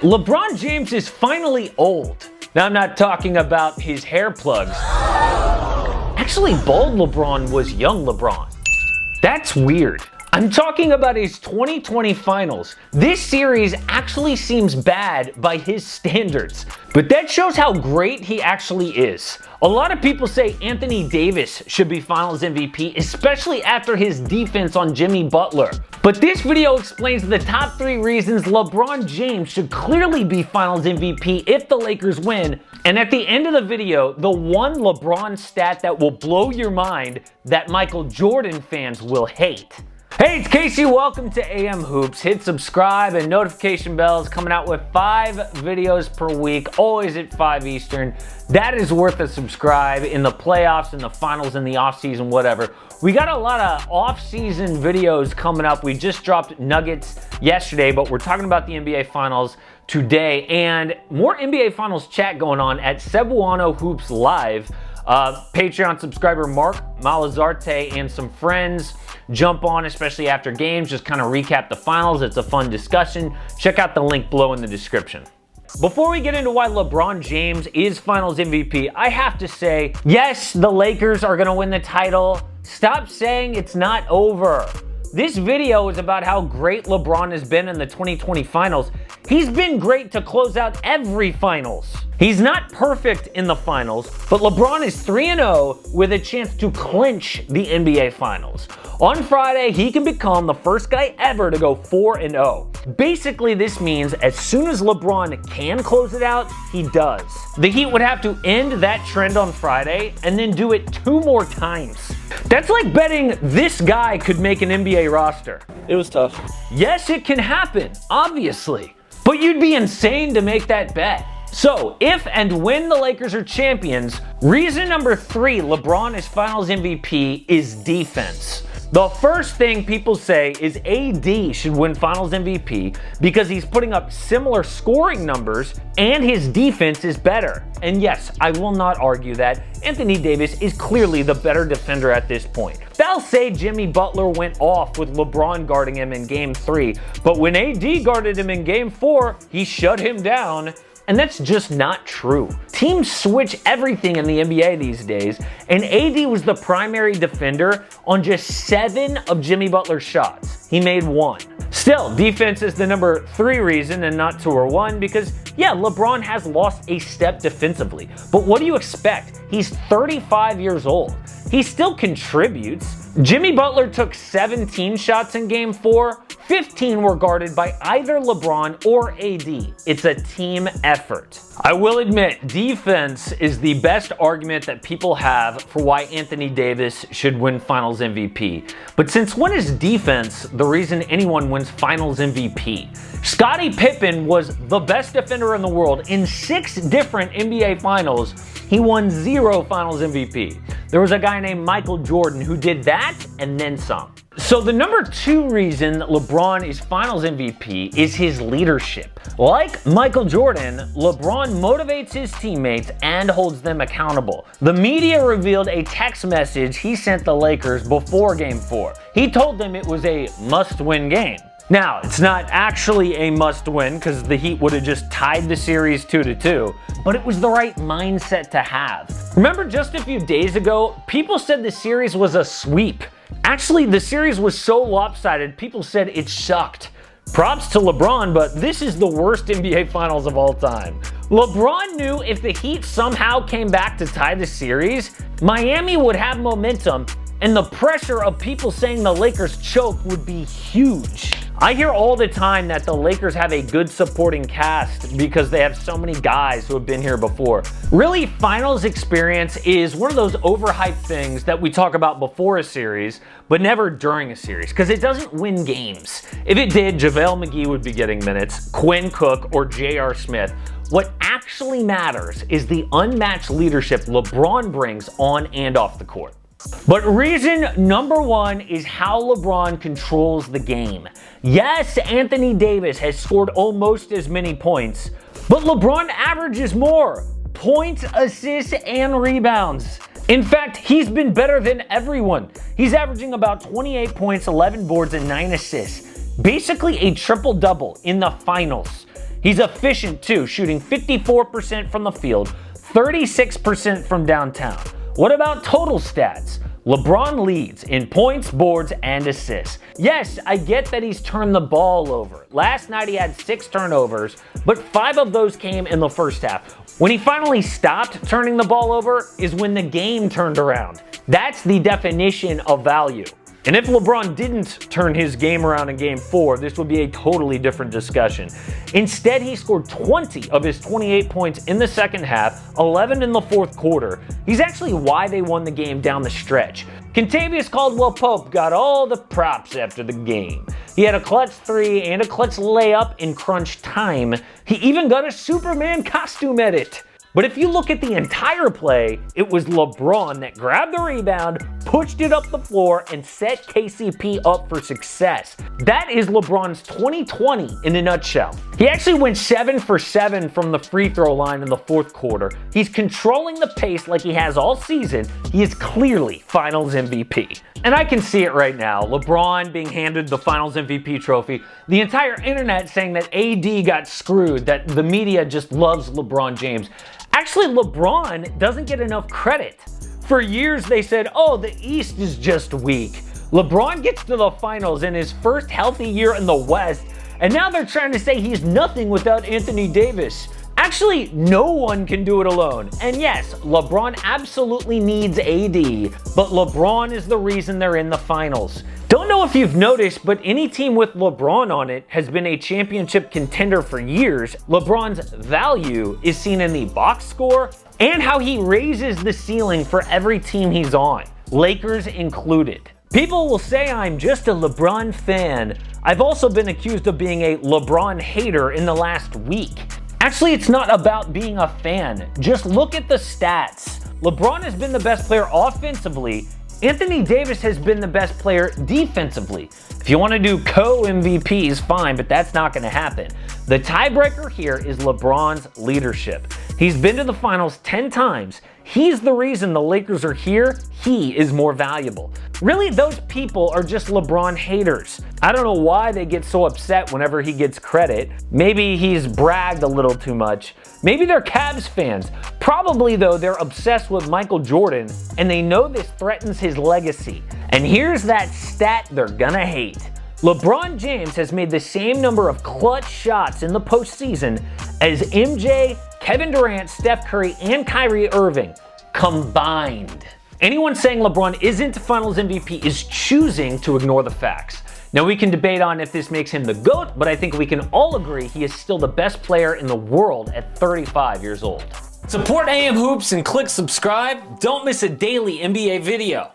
LeBron James is finally old. Now, I'm not talking about his hair plugs. Actually, bald LeBron was young LeBron. That's weird. I'm talking about his 2020 finals. This series actually seems bad by his standards, but that shows how great he actually is. A lot of people say Anthony Davis should be Finals MVP, especially after his defense on Jimmy Butler. But this video explains the top 3 reasons LeBron James should clearly be Finals MVP if the Lakers win. And at the end of the video, the one LeBron stat that will blow your mind that Michael Jordan fans will hate. Hey, it's Casey. Welcome to AM Hoops. Hit subscribe and notification bells. Coming out with 5 videos per week, always at 5 Eastern. That is worth a subscribe in the playoffs, in the finals, in the offseason, whatever. We got a lot of off-season videos coming up. We just dropped Nuggets yesterday, but we're talking about the NBA Finals today. And more NBA Finals chat going on at Cebuano Hoops Live. Patreon subscriber Mark Malazarte and some friends jump on, especially after games, just kind of recap the finals. It's a fun discussion. Check out the link below in the description. Before we get into why LeBron James is Finals MVP, I have to say, yes, the Lakers are going to win the title. Stop saying it's not over. This video is about how great LeBron has been in the 2020 finals. He's been great to close out every finals. He's not perfect in the finals, but LeBron is 3-0 with a chance to clinch the NBA Finals. On Friday, he can become the first guy ever to go 4-0. Basically, this means as soon as LeBron can close it out, he does. The Heat would have to end that trend on Friday and then do it 2 more times. That's like betting this guy could make an NBA roster. It was tough. Yes, it can happen, obviously, but you'd be insane to make that bet. So, if and when the Lakers are champions, reason number 3 LeBron is Finals MVP is defense. The first thing people say is AD should win Finals MVP because he's putting up similar scoring numbers and his defense is better. And yes, I will not argue that. Anthony Davis is clearly the better defender at this point. They'll say Jimmy Butler went off with LeBron guarding him in Game 3, but when AD guarded him in Game 4, he shut him down. And that's just not true. Teams switch everything in the NBA these days, and AD was the primary defender on just 7 of Jimmy Butler's shots. He made 1. Still, defense is the number 3 reason and not 2 or 1 because, yeah, LeBron has lost a step defensively. But what do you expect? He's 35 years old. He still contributes. Jimmy Butler took 17 shots in Game 4. 15 were guarded by either LeBron or AD. It's a team effort. I will admit, defense is the best argument that people have for why Anthony Davis should win Finals MVP. But since when is defense the reason anyone wins Finals MVP? Scottie Pippen was the best defender in the world in 6 different NBA Finals. He won 0 Finals MVP. There was a guy named Michael Jordan who did that and then some. So the number 2 reason LeBron is Finals MVP is his leadership. Like Michael Jordan, LeBron motivates his teammates and holds them accountable. The media revealed a text message he sent the Lakers before Game 4. He told them it was a must-win game. Now, it's not actually a must-win because the Heat would have just tied the series 2-2, but it was the right mindset to have. Remember just a few days ago, people said the series was a sweep. Actually, the series was so lopsided, people said it sucked. Props to LeBron, but this is the worst NBA Finals of all time. LeBron knew if the Heat somehow came back to tie the series, Miami would have momentum, and the pressure of people saying the Lakers choke would be huge. I hear all the time that the Lakers have a good supporting cast because they have so many guys who have been here before. Really, finals experience is one of those overhyped things that we talk about before a series, but never during a series, because it doesn't win games. If it did, JaVale McGee would be getting minutes, Quinn Cook, or J.R. Smith. What actually matters is the unmatched leadership LeBron brings on and off the court. But reason number 1 is how LeBron controls the game. Yes, Anthony Davis has scored almost as many points, but LeBron averages more points, assists, and rebounds. In fact, he's been better than everyone. He's averaging about 28 points, 11 boards, and 9 assists. Basically a triple-double in the finals. He's efficient too, shooting 54% from the field, 36% from downtown. What about total stats? LeBron leads in points, boards, and assists. Yes, I get that he's turned the ball over. Last night he had 6 turnovers, but 5 of those came in the first half. When he finally stopped turning the ball over is when the game turned around. That's the definition of value. And if LeBron didn't turn his game around in Game 4, this would be a totally different discussion. Instead, he scored 20 of his 28 points in the second half, 11 in the fourth quarter. He's actually why they won the game down the stretch. Kentavious Caldwell-Pope got all the props after the game. He had a clutch 3 and a clutch layup in crunch time. He even got a Superman costume edit. But if you look at the entire play, it was LeBron that grabbed the rebound, pushed it up the floor, and set KCP up for success. That is LeBron's 2020 in a nutshell. He actually went 7 for 7 from the free throw line in the fourth quarter. He's controlling the pace like he has all season. He is clearly Finals MVP. And I can see it right now. LeBron being handed the Finals MVP trophy, the entire internet saying that AD got screwed, that the media just loves LeBron James. Actually, LeBron doesn't get enough credit. For years they said, oh, the East is just weak. LeBron gets to the finals in his first healthy year in the West, and now they're trying to say he's nothing without Anthony Davis. Actually, no one can do it alone. And yes, LeBron absolutely needs AD, but LeBron is the reason they're in the finals. Don't know if you've noticed, but any team with LeBron on it has been a championship contender for years. LeBron's value is seen in the box score and how he raises the ceiling for every team he's on, Lakers included. People will say I'm just a LeBron fan. I've also been accused of being a LeBron hater in the last week. Actually, it's not about being a fan. Just look at the stats. LeBron has been the best player offensively. Anthony Davis has been the best player defensively. If you want to do co-MVPs, fine, but that's not going to happen. The tiebreaker here is LeBron's leadership. He's been to the finals 10 times. He's the reason the Lakers are here. He is more valuable. Really, those people are just LeBron haters. I don't know why they get so upset whenever he gets credit. Maybe he's bragged a little too much. Maybe they're Cavs fans. Probably, though, they're obsessed with Michael Jordan, and they know this threatens his legacy. And here's that stat they're gonna hate. LeBron James has made the same number of clutch shots in the postseason as MJ, Kevin Durant, Steph Curry, and Kyrie Irving combined. Anyone saying LeBron isn't Finals MVP is choosing to ignore the facts. Now, we can debate on if this makes him the GOAT, but I think we can all agree he is still the best player in the world at 35 years old. Support AM Hoops and click subscribe. Don't miss a daily NBA video.